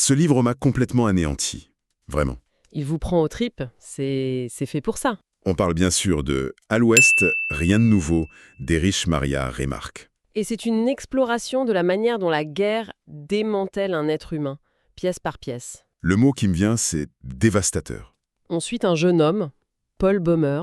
Ce livre m'a complètement anéanti. Vraiment. Il vous prend aux tripes, c'est fait pour ça. On parle bien sûr de À l'Ouest, rien de nouveau, d'Erich Maria Remarque. Et c'est une exploration de la manière dont la guerre démantèle un être humain, pièce par pièce. Le mot qui me vient, c'est dévastateur. On suit un jeune homme, Paul Baumer.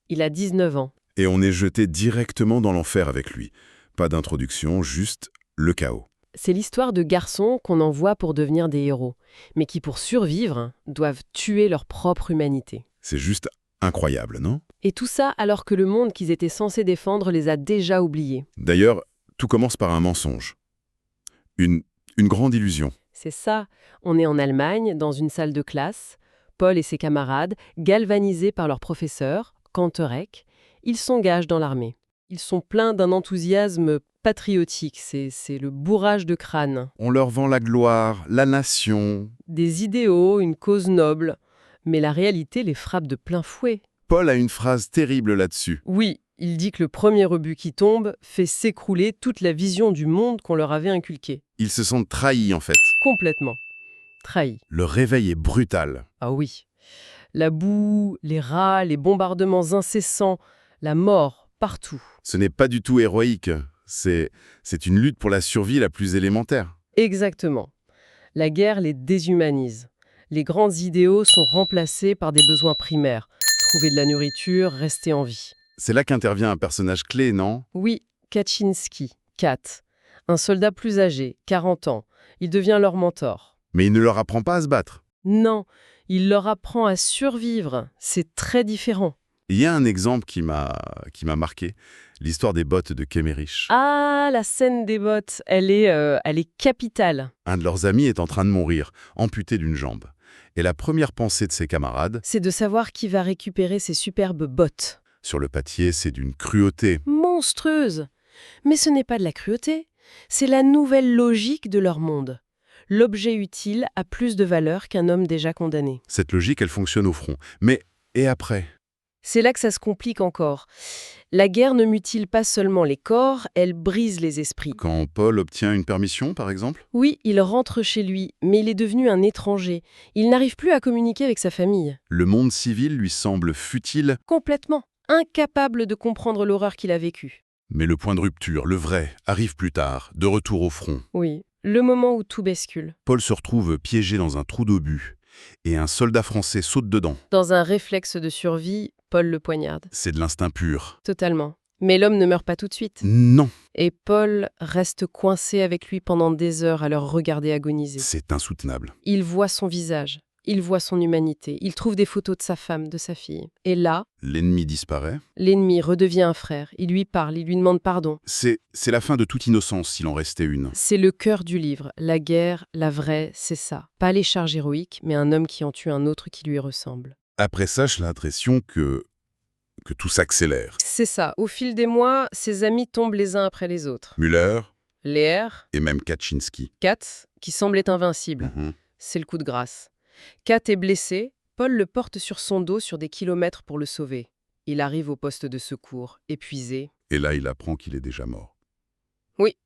Il a 19 ans. Et on est jeté directement dans l'enfer avec lui. Pas d'introduction, juste le chaos. C'est l'histoire de garçons qu'on envoie pour devenir des héros, mais qui, pour survivre, doivent tuer leur propre humanité. C'est juste incroyable, non? Et tout ça alors que le monde qu'ils étaient censés défendre les a déjà oubliés. D'ailleurs, tout commence par un mensonge. Une grande illusion. C'est ça, on est en Allemagne, dans une salle de classe. Paul et ses camarades, galvanisés par leur professeur, Kantorek, ils s'engagent dans l'armée. Ils sont pleins d'un enthousiasme patriotique, c'est le bourrage de crâne. On leur vend la gloire, la nation. Des idéaux, une cause noble. Mais la réalité les frappe de plein fouet. Paul a une phrase terrible là-dessus. Oui, il dit que le premier rebut qui tombe fait s'écrouler toute la vision du monde qu'on leur avait inculquée. Ils se sentent trahis en fait. Complètement. Trahis. Le réveil est brutal. Ah oui. La boue, les rats, les bombardements incessants, la mort, partout. Ce n'est pas du tout héroïque. C'est une lutte pour la survie la plus élémentaire. Exactement. La guerre les déshumanise. Les grands idéaux sont remplacés par des besoins primaires. Trouver de la nourriture, rester en vie. C'est là qu'intervient un personnage clé, non? Oui, Kaczynski, Kat. Un soldat plus âgé, 40 ans. Il devient leur mentor. Mais il ne leur apprend pas à se battre. Non, il leur apprend à survivre. C'est très différent. Il y a un exemple qui m'a marqué, l'histoire des bottes de Kemmerich. Ah, la scène des bottes, elle est capitale. Un de leurs amis est en train de mourir, amputé d'une jambe. Et la première pensée de ses camarades, C'est de savoir qui va récupérer ces superbes bottes. sur le papier, c'est d'une cruauté. Monstrueuse. Mais ce n'est pas de la cruauté. C'est la nouvelle logique de leur monde. L'objet utile a plus de valeur qu'un homme déjà condamné. Cette logique, elle fonctionne au front. Mais, et après? C'est là que ça se complique encore. La guerre ne mutile pas seulement les corps, elle brise les esprits. Quand Paul obtient une permission, par exemple? Oui, il rentre chez lui, mais il est devenu un étranger. Il n'arrive plus à communiquer avec sa famille. Le monde civil lui semble futile, Complètement. Incapable de comprendre l'horreur qu'il a vécue. mais le point de rupture, le vrai, arrive plus tard, de retour au front. Oui, le moment où tout bascule. Paul se retrouve piégé dans un trou d'obus, et un soldat français saute dedans. Dans un réflexe de survie, Paul le poignarde. C'est de l'instinct pur. Totalement. Mais l'homme ne meurt pas tout de suite. Non, Et Paul reste coincé avec lui pendant des heures à le regarder agoniser. c'est insoutenable. Il voit son visage, il voit son humanité, il trouve des photos de sa femme, de sa fille. Et là, L'ennemi disparaît. l'ennemi redevient un frère. Il lui parle, il lui demande pardon. C'est la fin de toute innocence, s'il en restait une. C'est le cœur du livre. La guerre, la vraie, c'est ça. Pas les charges héroïques, mais un homme qui en tue un autre qui lui ressemble. Après ça, j'ai l'impression que tout s'accélère. C'est ça. Au fil des mois, ses amis tombent les uns après les autres. Müller Léer, et même Kaczynski. Kat, qui semble être invincible. Mhm. C'est le coup de grâce. Kat est blessé, Paul le porte sur son dos sur des kilomètres pour le sauver. Il arrive au poste de secours, épuisé. Et là, il apprend qu'il est déjà mort. Oui,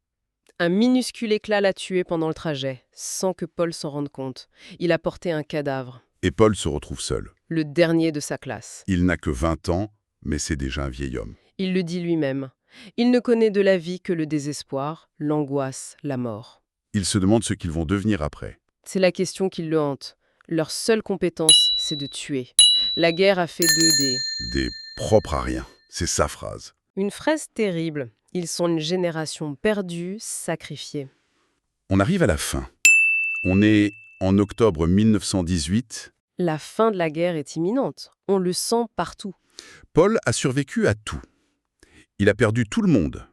un minuscule éclat l'a tué pendant le trajet, sans que Paul s'en rende compte. Il a porté un cadavre, Et Paul se retrouve seul. le dernier de sa classe. Il n'a que 20 ans, mais c'est déjà un vieil homme. Il le dit lui-même. Il ne connaît de la vie que le désespoir, l'angoisse, la mort. Il se demande ce qu'ils vont devenir après. C'est la question qui le hante. Leur seule compétence, c'est de tuer. La guerre a fait d'eux Des propres à rien. C'est sa phrase. Une phrase terrible. Ils sont une génération perdue, sacrifiée. On arrive à la fin. On est en octobre 1918. La fin de la guerre est imminente. On le sent partout. Paul a survécu à tout. Il a perdu tout le monde.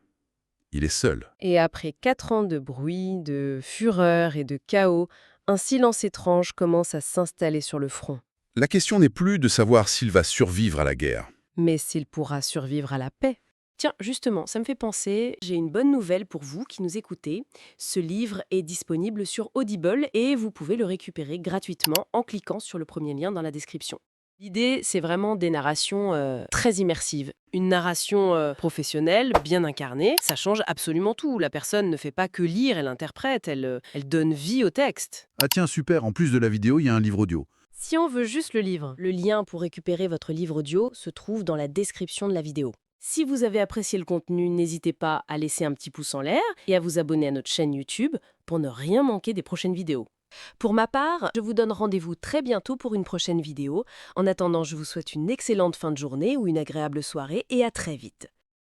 Il est seul. Et après 4 ans de bruit, de fureur et de chaos, un silence étrange commence à s'installer sur le front. La question n'est plus de savoir s'il va survivre à la guerre. Mais s'il pourra survivre à la paix. Tiens, justement, ça me fait penser, j'ai une bonne nouvelle pour vous qui nous écoutez. Ce livre est disponible sur Audible et vous pouvez le récupérer gratuitement en cliquant sur le premier lien dans la description. L'idée, c'est vraiment des narrations très immersives. Une narration professionnelle, bien incarnée, ça change absolument tout. La personne ne fait pas que lire, elle interprète, elle donne vie au texte. Ah tiens, super, en plus de la vidéo, il y a un livre audio. Si on veut juste le livre, Le lien pour récupérer votre livre audio se trouve dans la description de la vidéo. Si vous avez apprécié le contenu, n'hésitez pas à laisser un petit pouce en l'air et à vous abonner à notre chaîne YouTube pour ne rien manquer des prochaines vidéos. Pour ma part, je vous donne rendez-vous très bientôt pour une prochaine vidéo. En attendant, je vous souhaite une excellente fin de journée ou une agréable soirée et à très vite.